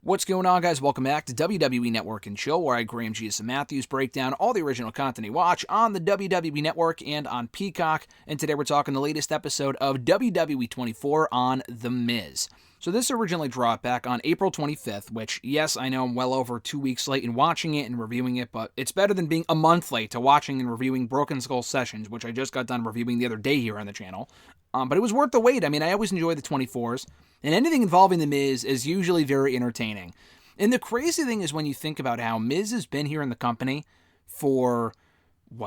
What's going on, guys? Welcome back to WWE Network and Chill, where I, Graham G.S. Matthews, break down all the original content you watch on the WWE Network and on Peacock. And today we're talking the latest episode of WWE 24 on The Miz. So this originally dropped back on April 25th, which, yes, I know I'm well over 2 weeks late in watching it and reviewing it, but it's better than being a month late to watching and reviewing Broken Skull Sessions, which I just got done reviewing the other day here on the channel. But it was worth the wait. I mean, I always enjoy the 24s, and anything involving The Miz is usually very entertaining. And the crazy thing is when you think about how Miz has been here in the company for,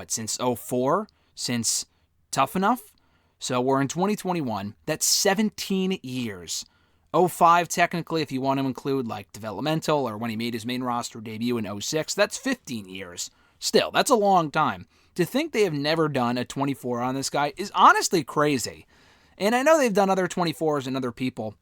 since 04? Since Tough Enough? So we're in 2021. That's 17 years. 05, technically, if you want to include, developmental or when he made his main roster debut in 06, that's 15 years. Still, that's a long time. To think they have never done a 24 on this guy is honestly crazy. And I know they've done other 24s and other people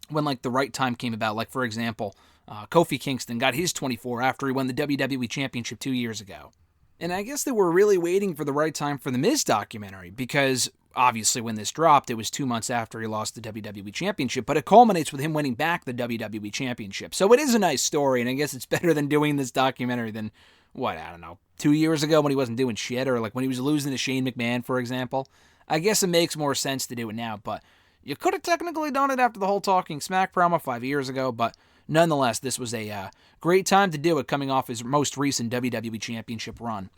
when, the right time came about. For example, Kofi Kingston got his 24 after he won the WWE Championship 2 years ago. And I guess they were really waiting for the right time for the Miz documentary because, obviously, when this dropped, it was 2 months after he lost the WWE Championship, but it culminates with him winning back the WWE Championship. So it is a nice story, and I guess it's better than doing this documentary than, 2 years ago when he wasn't doing shit, or when he was losing to Shane McMahon, for example. I guess it makes more sense to do it now, but you could have technically done it after the whole Talking Smack promo 5 years ago, but nonetheless, this was a great time to do it coming off his most recent WWE Championship run.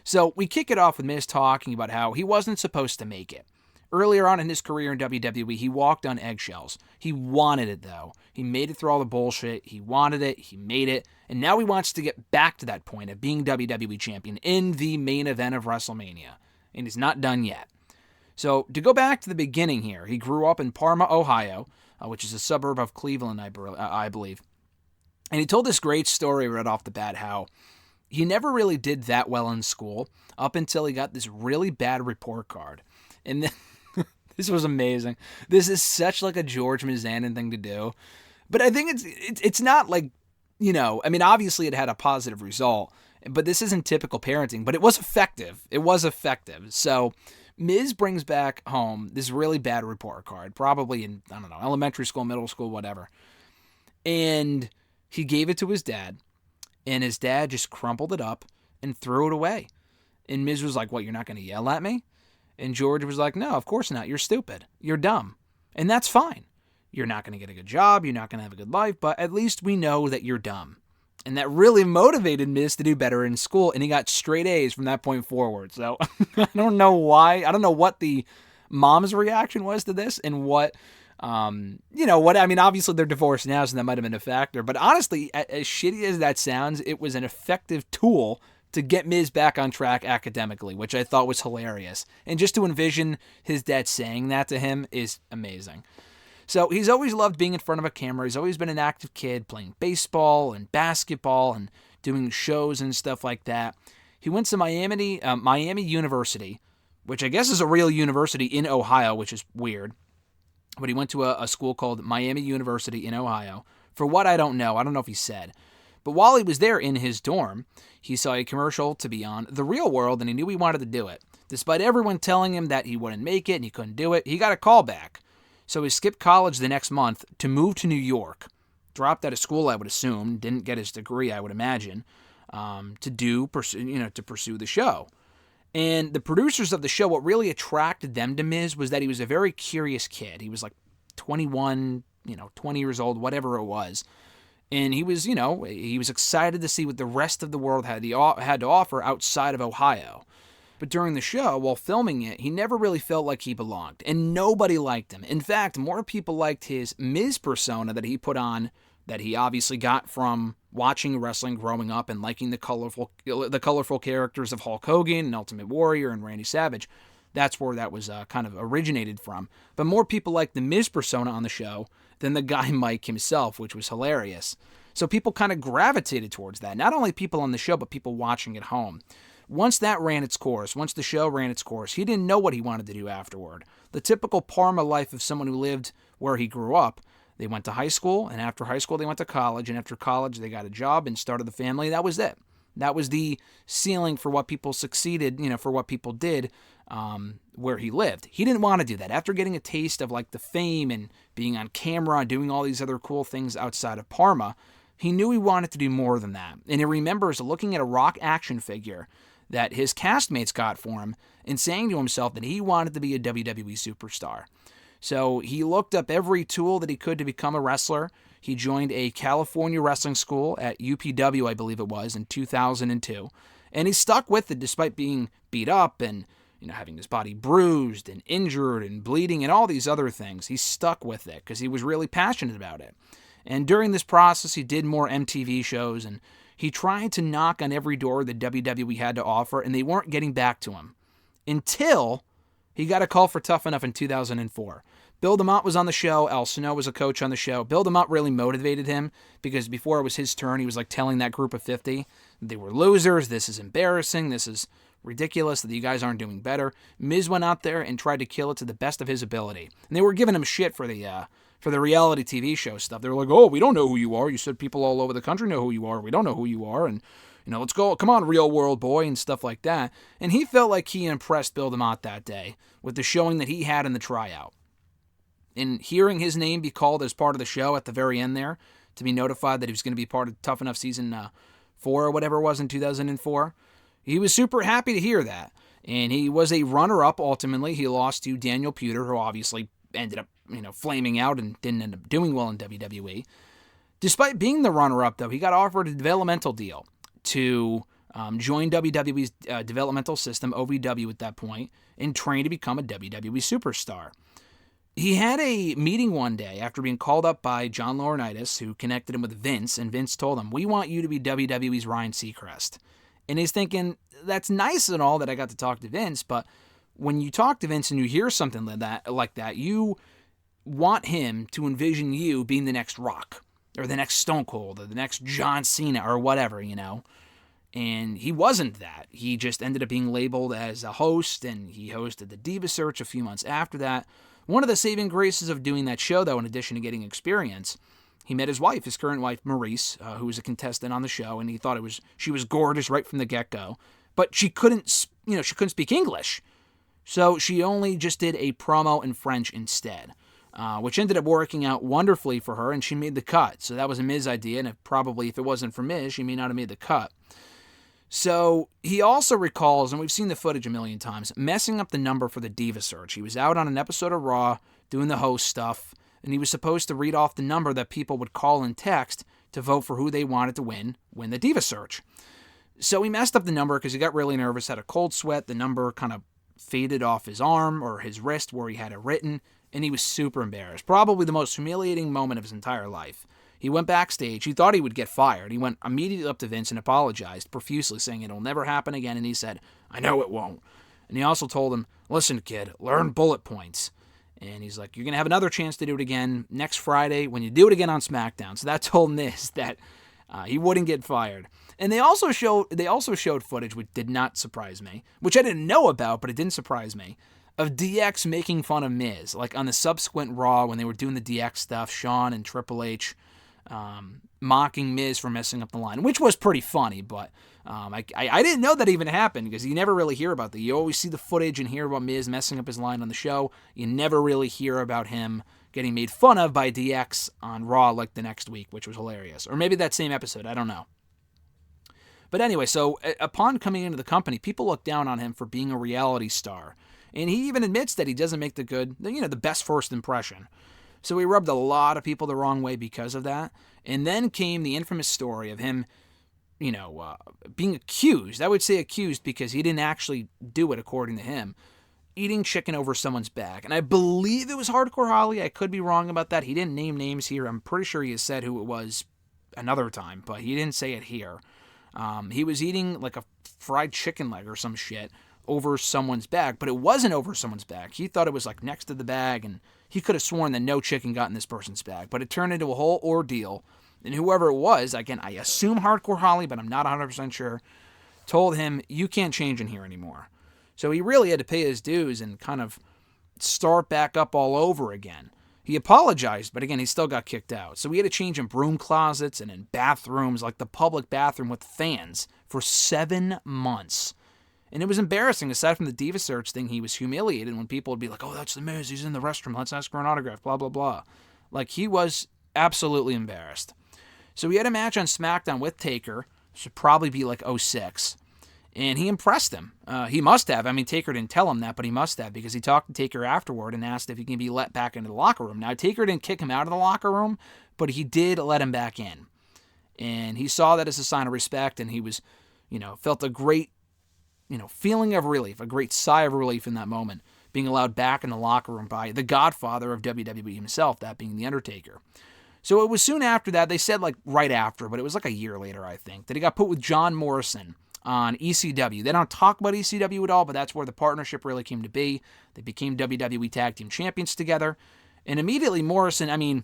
So we kick it off with Miz talking about how he wasn't supposed to make it. Earlier on in his career in WWE, he walked on eggshells. He wanted it, though. He made it through all the bullshit. He wanted it. He made it. And now he wants to get back to that point of being WWE Champion in the main event of WrestleMania. And he's not done yet. So to go back to the beginning here, he grew up in Parma, Ohio, which is a suburb of Cleveland, I believe. And he told this great story right off the bat how he never really did that well in school up until he got this really bad report card. And then, this was amazing. This is such a George Mizanin thing to do. But I think it's not obviously it had a positive result, but this isn't typical parenting, but it was effective. It was effective. So Miz brings back home this really bad report card, probably in, elementary school, middle school, whatever. And he gave it to his dad, and his dad just crumpled it up and threw it away. And Miz was like, "What, you're not going to yell at me?" And George was like, "No, of course not. You're stupid. You're dumb. And that's fine. You're not going to get a good job. You're not going to have a good life, but at least we know that you're dumb." And that really motivated Miz to do better in school, and he got straight A's from that point forward. So I don't know why. I don't know what the mom's reaction was to this and what, obviously they're divorced now, so that might have been a factor. But honestly, as shitty as that sounds, it was an effective tool to get Miz back on track academically, which I thought was hilarious. And just to envision his dad saying that to him is amazing. So he's always loved being in front of a camera. He's always been an active kid, playing baseball and basketball and doing shows and stuff like that. He went to Miami University, which I guess is a real university in Ohio, which is weird. But he went to a school called Miami University in Ohio. For what I don't know if he said. But while he was there in his dorm, he saw a commercial to be on The Real World, and he knew he wanted to do it. Despite everyone telling him that he wouldn't make it and he couldn't do it, he got a call back. So he skipped college the next month to move to New York. Dropped out of school, I would assume. Didn't get his degree, I would imagine, to pursue the show. And the producers of the show, what really attracted them to Miz was that he was a very curious kid. He was 21, 20 years old, whatever it was. And he was excited to see what the rest of the world had to offer outside of Ohio. But during the show, while filming it, he never really felt like he belonged, and nobody liked him. In fact, more people liked his Miz persona that he put on, that he obviously got from watching wrestling growing up and liking the colorful characters of Hulk Hogan and Ultimate Warrior and Randy Savage. That's where that was kind of originated from. But more people liked the Miz persona on the show than the guy Mike himself, which was hilarious. So people kind of gravitated towards that. Not only people on the show, but people watching at home. Once that ran its course, once the show ran its course, he didn't know what he wanted to do afterward. The typical Parma life of someone who lived where he grew up. They went to high school, and after high school they went to college, and after college they got a job and started the family. That was it. That was the ceiling for what people succeeded, for what people did where he lived. He didn't want to do that. After getting a taste of like the fame and being on camera and doing all these other cool things outside of Parma, he knew he wanted to do more than that. And he remembers looking at a rock action figure that his castmates got for him and saying to himself that he wanted to be a WWE superstar. So he looked up every tool that he could to become a wrestler. He joined a California wrestling school at UPW, I believe it was, in 2002. And he stuck with it despite being beat up and having his body bruised and injured and bleeding and all these other things. He stuck with it because he was really passionate about it. And during this process, he did more MTV shows, and he tried to knock on every door that WWE had to offer, and they weren't getting back to him. Until he got a call for Tough Enough in 2004. Bill DeMott was on the show. Al Snow was a coach on the show. Bill DeMott really motivated him because before it was his turn, he was like telling that group of 50, they were losers, this is embarrassing, this is ridiculous that you guys aren't doing better. Miz went out there and tried to kill it to the best of his ability. And they were giving him shit for the reality TV show stuff. They were like, oh, we don't know who you are. You said people all over the country know who you are. We don't know who you are. And, let's go. Come on, real world boy, and stuff like that. And he felt like he impressed Bill DeMott that day with the showing that he had in the tryout. And hearing his name be called as part of the show at the very end there, to be notified that he was going to be part of Tough Enough Season 4 or whatever it was in 2004, he was super happy to hear that. And he was a runner-up ultimately. He lost to Daniel Puder, who obviously ended up, flaming out and didn't end up doing well in WWE. Despite being the runner-up, though, he got offered a developmental deal to join WWE's developmental system, OVW at that point, and train to become a WWE superstar. He had a meeting one day after being called up by John Laurinaitis, who connected him with Vince, and Vince told him, we want you to be WWE's Ryan Seacrest. And he's thinking, that's nice and all that I got to talk to Vince, but when you talk to Vince and you hear something like that, you want him to envision you being the next Rock, or the next Stone Cold, or the next John Cena, or whatever, And he wasn't that. He just ended up being labeled as a host, and he hosted the Diva Search a few months after that. One of the saving graces of doing that show, though, in addition to getting experience, he met his wife, his current wife, Maurice, who was a contestant on the show, and he thought she was gorgeous right from the get-go. But she couldn't speak English. So she only just did a promo in French instead, which ended up working out wonderfully for her, and she made the cut. So that was a Miz idea, and if it wasn't for Miz, she may not have made the cut. So he also recalls, and we've seen the footage a million times, messing up the number for the Diva Search. He was out on an episode of Raw doing the host stuff, and he was supposed to read off the number that people would call and text to vote for who they wanted to win the Diva Search. So he messed up the number because he got really nervous, had a cold sweat. The number kind of faded off his arm or his wrist where he had it written, and he was super embarrassed. Probably the most humiliating moment of his entire life. He went backstage. He thought he would get fired. He went immediately up to Vince and apologized profusely, saying it'll never happen again, and he said, I know it won't. And he also told him, listen, kid, learn bullet points. And he's like, you're going to have another chance to do it again next Friday when you do it again on SmackDown. So that told Miz that he wouldn't get fired. And they also showed footage, which did not surprise me, which I didn't know about, but it didn't surprise me, of DX making fun of Miz. Like on the subsequent Raw when they were doing the DX stuff, Shawn and Triple H mocking Miz for messing up the line, which was pretty funny, but I didn't know that even happened because you never really hear about that. You always see the footage and hear about Miz messing up his line on the show. You never really hear about him getting made fun of by DX on Raw like the next week, which was hilarious. Or maybe that same episode, I don't know. But anyway, so upon coming into the company, people look down on him for being a reality star. And he even admits that he doesn't make the best first impression. So he rubbed a lot of people the wrong way because of that. And then came the infamous story of him, being accused. I would say accused because he didn't actually do it, according to him. Eating chicken over someone's back. And I believe it was Hardcore Holly. I could be wrong about that. He didn't name names here. I'm pretty sure he has said who it was another time, but he didn't say it here. He was eating like a fried chicken leg or some shit over someone's back, but it wasn't over someone's back. He thought it was like next to the bag, and he could have sworn that no chicken got in this person's bag, but it turned into a whole ordeal. And whoever it was, again, I assume Hardcore Holly, but I'm not 100% sure, told him, you can't change in here anymore. So he really had to pay his dues and kind of start back up all over again. He apologized, but again, he still got kicked out. So we had to change in broom closets and in bathrooms, like the public bathroom with fans, for 7 months. And it was embarrassing. Aside from the Diva Search thing, he was humiliated when people would be like, oh, that's The Miz, he's in the restroom, let's ask for an autograph, blah, blah, blah. Like, he was absolutely embarrassed. So we had a match on SmackDown with Taker. Should probably be like 06. And he impressed him. He must have. I mean, Taker didn't tell him that, but he must have, because he talked to Taker afterward and asked if he can be let back into the locker room. Now, Taker didn't kick him out of the locker room, but he did let him back in. And he saw that as a sign of respect, and he was, felt a great, feeling of relief, a great sigh of relief in that moment, being allowed back in the locker room by the godfather of WWE himself, that being The Undertaker. So it was soon after that, they said like right after, but it was like a year later, I think, that he got put with John Morrison on ECW. They don't talk about ECW at all, but that's where the partnership really came to be. They became WWE Tag Team Champions together. And immediately Morrison, I mean,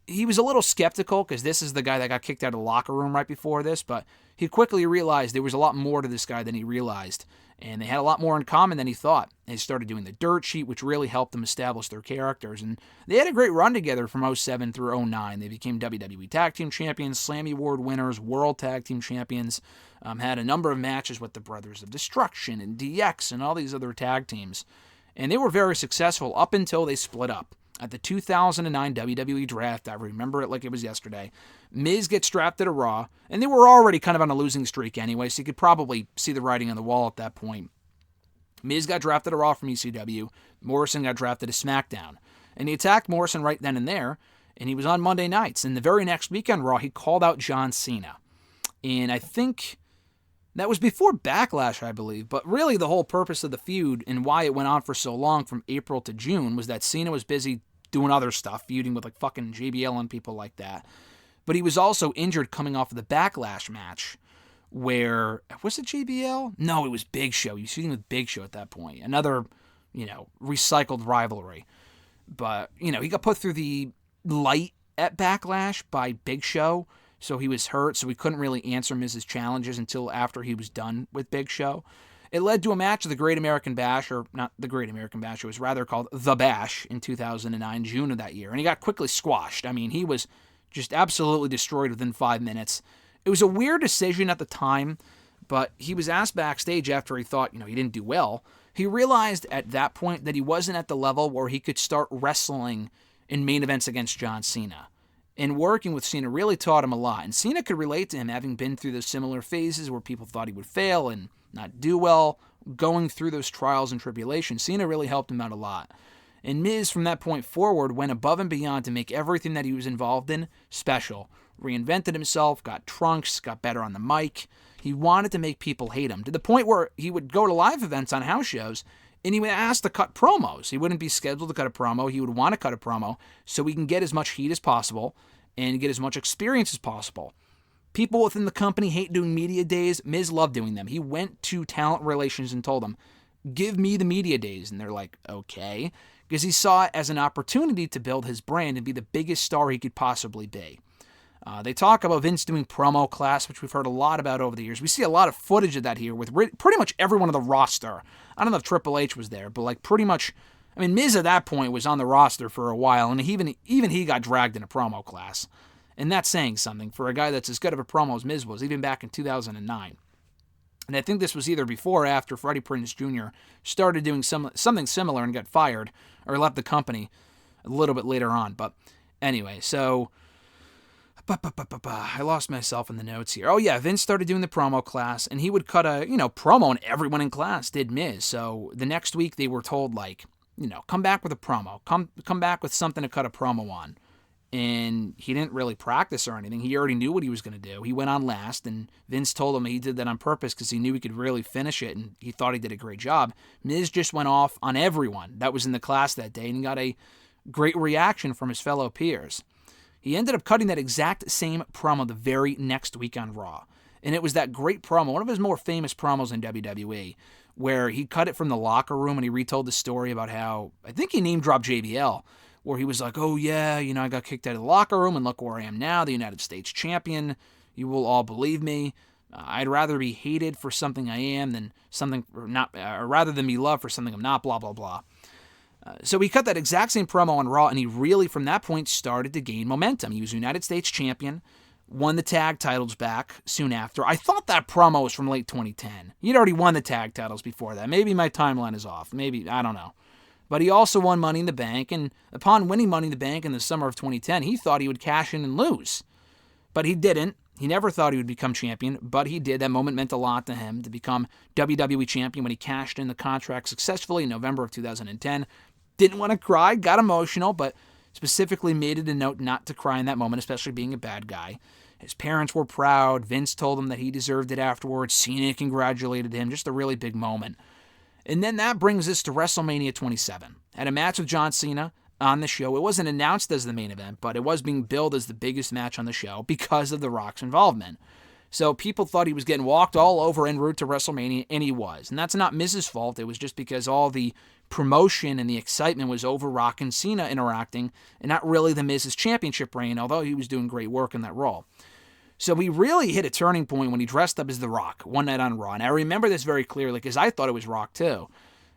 he was a little skeptical because this is the guy that got kicked out of the locker room right before this, but he quickly realized there was a lot more to this guy than he realized. And they had a lot more in common than he thought. They started doing the dirt sheet, which really helped them establish their characters. And they had a great run together from 07 through 09. They became WWE Tag Team Champions, Slammy Award winners, World Tag Team Champions, had a number of matches with the Brothers of Destruction and DX and all these other tag teams. And they were very successful up until they split up. At the 2009 WWE Draft, I remember it like it was yesterday, Miz gets drafted to Raw, and they were already kind of on a losing streak anyway, so you could probably see the writing on the wall at that point. Miz got drafted to Raw from ECW, Morrison got drafted to SmackDown, and he attacked Morrison right then and there, and he was on Monday nights, and the very next week on Raw, he called out John Cena. And I think that was before Backlash, I believe, but really the whole purpose of the feud and why it went on for so long from April to June was that Cena was busy doing other stuff, feuding with like fucking JBL and people like that. But he was also injured coming off of the Backlash match where, was it JBL? No, it was Big Show. He was feuding with Big Show at that point. Another, recycled rivalry. But, he got put through the light at Backlash by Big Show, so he was hurt, so he couldn't really answer Miz's challenges until after he was done with Big Show. It led to a match of the Great American Bash, or not the Great American Bash, it was rather called The Bash in 2009, June of that year, and he got quickly squashed. I mean, he was just absolutely destroyed within 5 minutes. It was a weird decision at the time, but he was asked backstage after he thought, he didn't do well. He realized at that point that he wasn't at the level where he could start wrestling in main events against John Cena. And working with Cena really taught him a lot, and Cena could relate to him, having been through those similar phases where people thought he would fail and not do well, going through those trials and tribulations. Cena really helped him out a lot. And Miz, from that point forward, went above and beyond to make everything that he was involved in special. Reinvented himself, got trunks, got better on the mic. He wanted to make people hate him, to the point where he would go to live events on house shows, and he would ask to cut promos. He wouldn't be scheduled to cut a promo. He would want to cut a promo so he can get as much heat as possible and get as much experience as possible. People within the company hate doing media days. Miz loved doing them. He went to talent relations and told them, give me the media days. And they're like, okay. Because he saw it as an opportunity to build his brand and be the biggest star he could possibly be. They talk about Vince doing promo class, which we've heard a lot about over the years. We see a lot of footage of that here with pretty much everyone on the roster. I don't know if Triple H was there, but like pretty much, I mean, Miz at that point was on the roster for a while, and even he got dragged in a promo class. And that's saying something for a guy that's as good of a promo as Miz was, even back in 2009. And I think this was either before or after Freddie Prinze Jr. started doing something similar and got fired, or left the company a little bit later on. But anyway, so I lost myself in the notes here. Oh yeah, Vince started doing the promo class, and he would cut a promo, and everyone in class did Miz. So the next week they were told, like, come back with a promo, come back with something to cut a promo on. And he didn't really practice or anything. He already knew what he was going to do. He went on last, and Vince told him he did that on purpose because he knew he could really finish it, and he thought he did a great job. Miz just went off on everyone that was in the class that day, and he got a great reaction from his fellow peers. He ended up cutting that exact same promo the very next week on Raw. And it was that great promo, one of his more famous promos in WWE, where he cut it from the locker room and he retold the story about how, I think he name-dropped JBL, where he was like, oh yeah, I got kicked out of the locker room and look where I am now, the United States champion. You will all believe me. I'd rather be hated for something I am than something, or rather than be loved for something I'm not, blah, blah, blah. So he cut that exact same promo on Raw, and he really, from that point, started to gain momentum. He was United States champion, won the tag titles back soon after. I thought that promo was from late 2010. He'd already won the tag titles before that. Maybe my timeline is off. Maybe, I don't know. But he also won Money in the Bank, and upon winning Money in the Bank in the summer of 2010, he thought he would cash in and lose. But he didn't. He never thought he would become champion, but he did. That moment meant a lot to him to become WWE champion when he cashed in the contract successfully in November of 2010. Didn't want to cry, got emotional, but specifically made it a note not to cry in that moment, especially being a bad guy. His parents were proud. Vince told him that he deserved it afterwards. Cena congratulated him. Just a really big moment. And then that brings us to WrestleMania 27. Had a match with John Cena on the show. It wasn't announced as the main event, but it was being billed as the biggest match on the show because of The Rock's involvement. So people thought he was getting walked all over en route to WrestleMania, and he was. And that's not Miz's fault. It was just because all the promotion and the excitement was over Rock and Cena interacting, and not really the Miz's championship reign, although he was doing great work in that role. So we really hit a turning point when he dressed up as The Rock one night on Raw. And I remember this very clearly because I thought it was Rock too.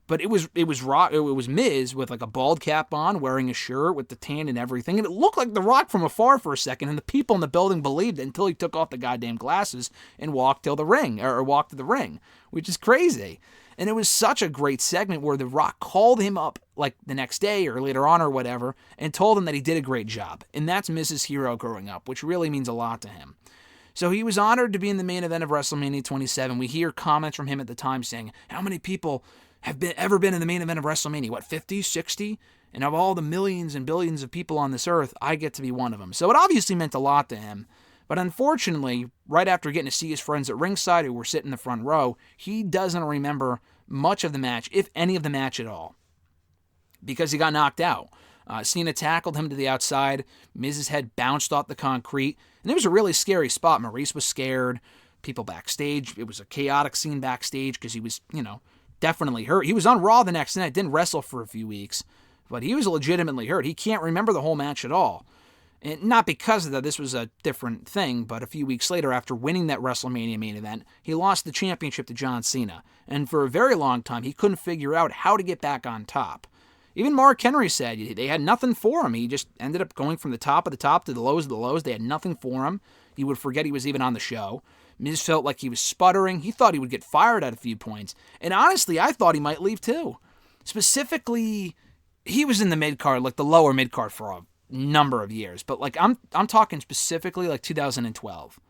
But it was Rock. It was Miz with like a bald cap on, wearing a shirt with the tan and everything, and it looked like The Rock from afar for a second. And the people in the building believed it until he took off the goddamn glasses and walked to the ring, which is crazy. And it was such a great segment where The Rock called him up like the next day or later on or whatever, and told him that he did a great job. And that's Miz's hero growing up, which really means a lot to him. So he was honored to be in the main event of WrestleMania 27. We hear comments from him at the time saying, how many people have ever been in the main event of WrestleMania? What, 50, 60? And of all the millions and billions of people on this earth, I get to be one of them. So it obviously meant a lot to him. But unfortunately, right after getting to see his friends at ringside who were sitting in the front row, he doesn't remember much of the match, if any of the match at all, because he got knocked out. Cena tackled him to the outside. Miz's head bounced off the concrete. And it was a really scary spot. Maurice was scared. People backstage. It was a chaotic scene backstage because he was, definitely hurt. He was on Raw the next night. Didn't wrestle for a few weeks. But he was legitimately hurt. He can't remember the whole match at all. And not because of that. This was a different thing. But a few weeks later, after winning that WrestleMania main event, he lost the championship to John Cena. And for a very long time, he couldn't figure out how to get back on top. Even Mark Henry said they had nothing for him. He just ended up going from the top of the top to the lows of the lows. They had nothing for him. He would forget he was even on the show. Miz felt like he was sputtering. He thought he would get fired at a few points. And honestly, I thought he might leave too. Specifically, he was in the mid-card, like the lower mid-card for a number of years. But like I'm talking specifically like 2012.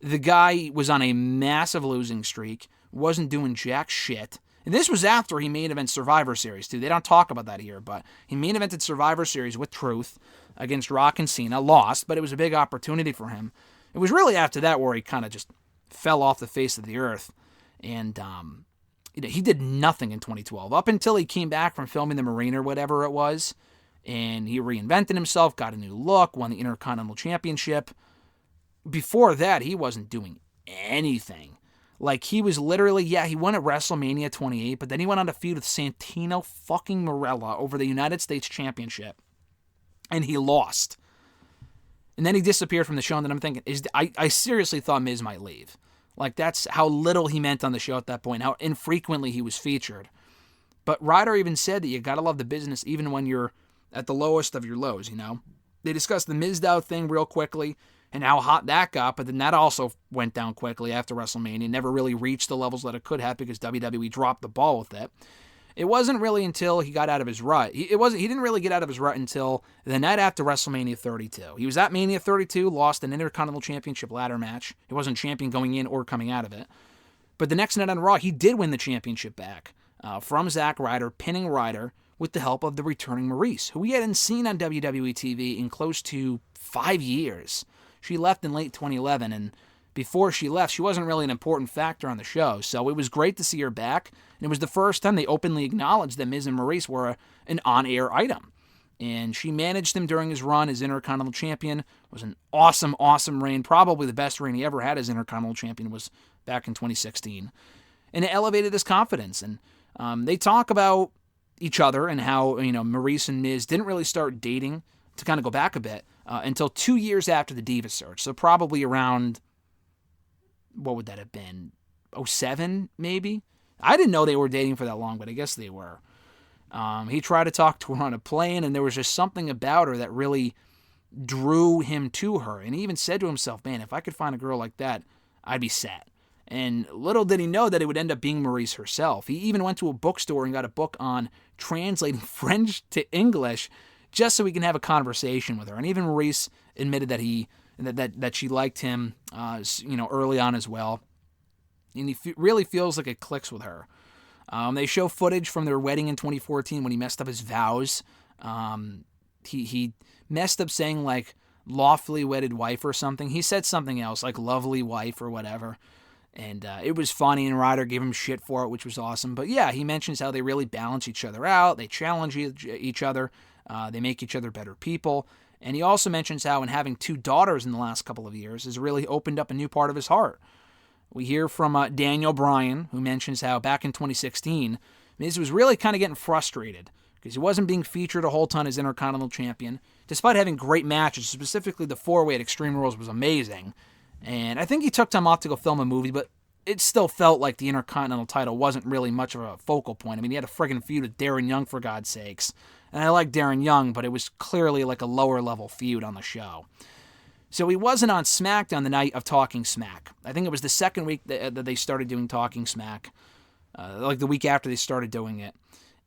The guy was on a massive losing streak, wasn't doing jack shit. And this was after he main event Survivor Series, too. They don't talk about that here, but he main evented Survivor Series with Truth against Rock and Cena. Lost, but it was a big opportunity for him. It was really after that where he kind of just fell off the face of the earth. And he did nothing in 2012, up until he came back from filming The Marine or whatever it was. And he reinvented himself, got a new look, won the Intercontinental Championship. Before that, he wasn't doing anything. Like, he was literally, he won at WrestleMania 28, but then he went on to feud with Santino fucking Marella over the United States Championship. And he lost. And then he disappeared from the show, and then I'm thinking, I seriously thought Miz might leave. Like, that's how little he meant on the show at that point, how infrequently he was featured. But Ryder even said that you gotta love the business even when you're at the lowest of your lows, They discussed the Mizdow thing real quickly, and how hot that got, but then that also went down quickly after WrestleMania. Never really reached the levels that it could have because WWE dropped the ball with it. It wasn't really until he got out of his rut. He didn't really get out of his rut until the night after WrestleMania 32. He was at Mania 32, lost an Intercontinental Championship ladder match. He wasn't champion going in or coming out of it. But the next night on Raw, he did win the championship back from Zack Ryder, pinning Ryder with the help of the returning Maurice, who we hadn't seen on WWE TV in close to 5 years. She left in late 2011, and before she left, she wasn't really an important factor on the show, so it was great to see her back, and it was the first time they openly acknowledged that Miz and Maurice were an on-air item. And she managed him during his run as Intercontinental Champion. It was an awesome, awesome reign, probably the best reign he ever had as Intercontinental Champion was back in 2016. And it elevated his confidence, and they talk about each other and how, Maurice and Miz didn't really start dating, to kind of go back a bit, until 2 years after the Diva Search. So probably around, what would that have been? 07, maybe? I didn't know they were dating for that long, but I guess they were. He tried to talk to her on a plane, and there was just something about her that really drew him to her. And he even said to himself, man, if I could find a girl like that, I'd be set. And little did he know that it would end up being Maurice herself. He even went to a bookstore and got a book on translating French to English just so he can have a conversation with her. And even Maurice admitted that she liked him, early on as well. And he really feels like it clicks with her. They show footage from their wedding in 2014 when he messed up his vows. He messed up saying like lawfully wedded wife or something. He said something else like lovely wife or whatever. And it was funny, and Ryder gave him shit for it, which was awesome. But yeah, he mentions how they really balance each other out. They challenge each other. They make each other better people. And he also mentions how in having 2 daughters in the last couple of years has really opened up a new part of his heart. We hear from Daniel Bryan, who mentions how back in 2016, Miz was really kind of getting frustrated because he wasn't being featured a whole ton as Intercontinental Champion, despite having great matches. Specifically, the 4-way at Extreme Rules was amazing. And I think he took time off to go film a movie, but it still felt like the Intercontinental title wasn't really much of a focal point. I mean, he had a friggin' feud with Darren Young, for God's sakes. And I like Darren Young, but it was clearly like a lower-level feud on the show. So he wasn't on SmackDown the night of Talking Smack. I think it was the second week that they started doing Talking Smack, like the week after they started doing it.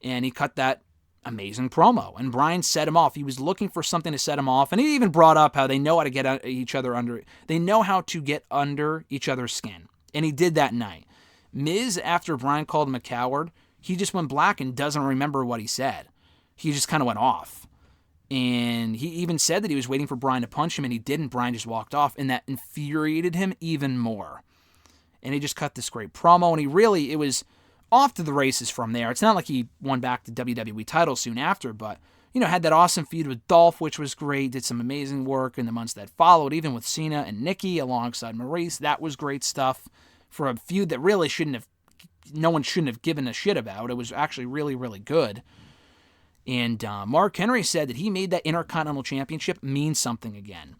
And he cut that amazing promo. And Bryan set him off. He was looking for something to set him off. And he even brought up how they know how to get each other under. They know how to get under each other's skin. And he did that night. Miz, after Bryan called him a coward, he just went black and doesn't remember what he said. He just kind of went off. And he even said that he was waiting for Bryan to punch him, and he didn't. Bryan just walked off, and that infuriated him even more. And he just cut this great promo, and it was off to the races from there. It's not like he won back the WWE title soon after, but, had that awesome feud with Dolph, which was great, did some amazing work in the months that followed, even with Cena and Nikki alongside Maurice. That was great stuff for a feud that really no one shouldn't have given a shit about. It was actually really, really good. And Mark Henry said that he made that Intercontinental Championship mean something again.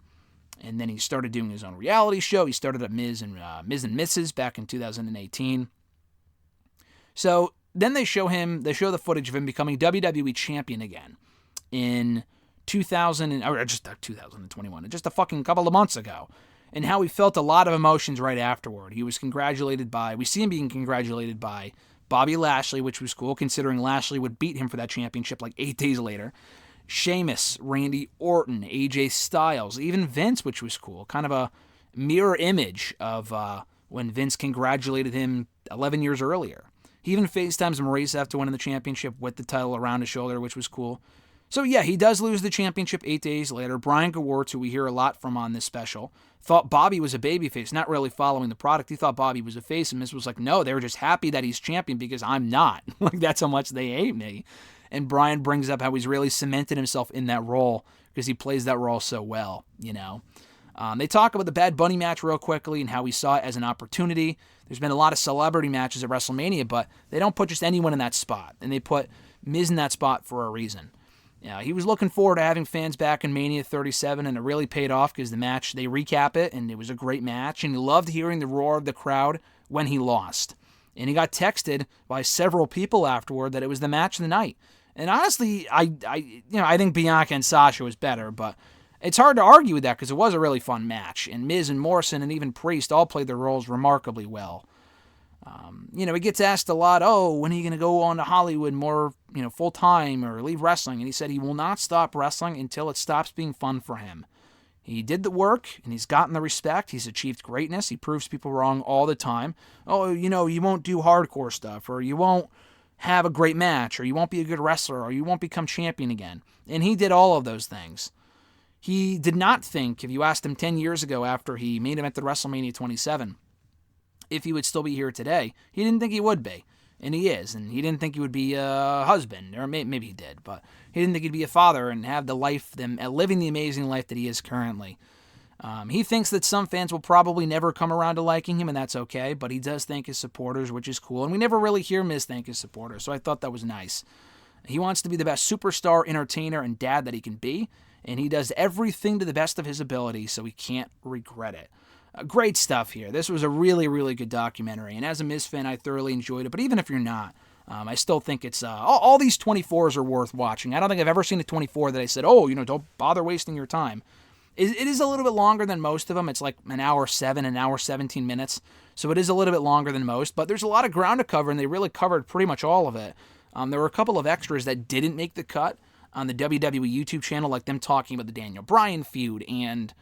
And then he started doing his own reality show. He started at Miz and Mrs. back in 2018. So then they show the footage of him becoming WWE Champion again in 2021, just a fucking couple of months ago. And how he felt a lot of emotions right afterward. We see him being congratulated by Bobby Lashley, which was cool, considering Lashley would beat him for that championship like 8 days later. Sheamus, Randy Orton, AJ Styles, even Vince, which was cool. Kind of a mirror image of when Vince congratulated him 11 years earlier. He even FaceTimes Maurice after winning the championship with the title around his shoulder, which was cool. So yeah, he does lose the championship 8 days later. Brian Gewirtz, who we hear a lot from on this special, thought Bobby was a babyface, not really following the product. He thought Bobby was a face, and Miz was like, no, they were just happy that he's champion because I'm not. Like, that's how much they hate me. And Brian brings up how he's really cemented himself in that role because he plays that role so well, They talk about the Bad Bunny match real quickly and how he saw it as an opportunity. There's been a lot of celebrity matches at WrestleMania, but they don't put just anyone in that spot. And they put Miz in that spot for a reason. He was looking forward to having fans back in Mania 37, and it really paid off because the match, they recap it, and it was a great match, and he loved hearing the roar of the crowd when he lost. And he got texted by several people afterward that it was the match of the night. And honestly, I think Bianca and Sasha was better, but it's hard to argue with that because it was a really fun match, and Miz and Morrison and even Priest all played their roles remarkably well. He gets asked a lot, when are you going to go on to Hollywood more, full-time or leave wrestling? And he said he will not stop wrestling until it stops being fun for him. He did the work, and he's gotten the respect. He's achieved greatness. He proves people wrong all the time. You won't do hardcore stuff, or you won't have a great match, or you won't be a good wrestler, or you won't become champion again. And he did all of those things. He did not think, if you asked him 10 years ago after he made him at the WrestleMania 27, if he would still be here today. He didn't think he would be, and he is. And he didn't think he would be a husband, or maybe he did, but he didn't think he'd be a father and have living the amazing life that he is currently. He thinks that some fans will probably never come around to liking him, and that's okay, but he does thank his supporters, which is cool, and we never really hear Miz thank his supporters, so I thought that was nice. He wants to be the best superstar, entertainer, and dad that he can be, and he does everything to the best of his ability, so he can't regret it. Great stuff here. This was a really, really good documentary, and as a Miz fan, I thoroughly enjoyed it, but even if you're not, I still think it's all these 24s are worth watching. I don't think I've ever seen a 24 that I said, oh, don't bother wasting your time. It is a little bit longer than most of them. It's like an hour 7, an hour 17 minutes. So it is a little bit longer than most, but there's a lot of ground to cover, and they really covered pretty much all of it. There were a couple of extras that didn't make the cut on the WWE YouTube channel, like them talking about the Daniel Bryan feud and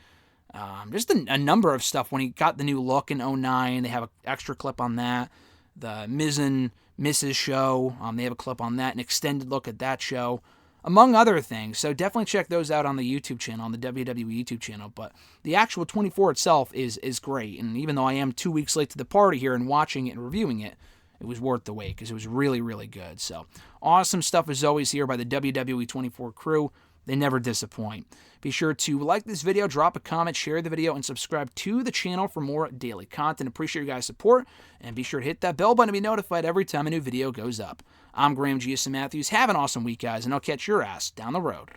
just a number of stuff when he got the new look in 2009. They have an extra clip on that. The Miz and Mrs. show, they have a clip on that, an extended look at that show, among other things. So definitely check those out on the YouTube channel, on the WWE YouTube channel. But the actual 24 itself is great. And even though I am 2 weeks late to the party here and watching it and reviewing it, it was worth the wait because it was really, really good. So awesome stuff as always here by the WWE 24 crew. They never disappoint. Be sure to like this video, drop a comment, share the video, and subscribe to the channel for more daily content. Appreciate your guys' support, and be sure to hit that bell button to be notified every time a new video goes up. I'm Graham G. Matthews. Have an awesome week, guys, and I'll catch your ass down the road.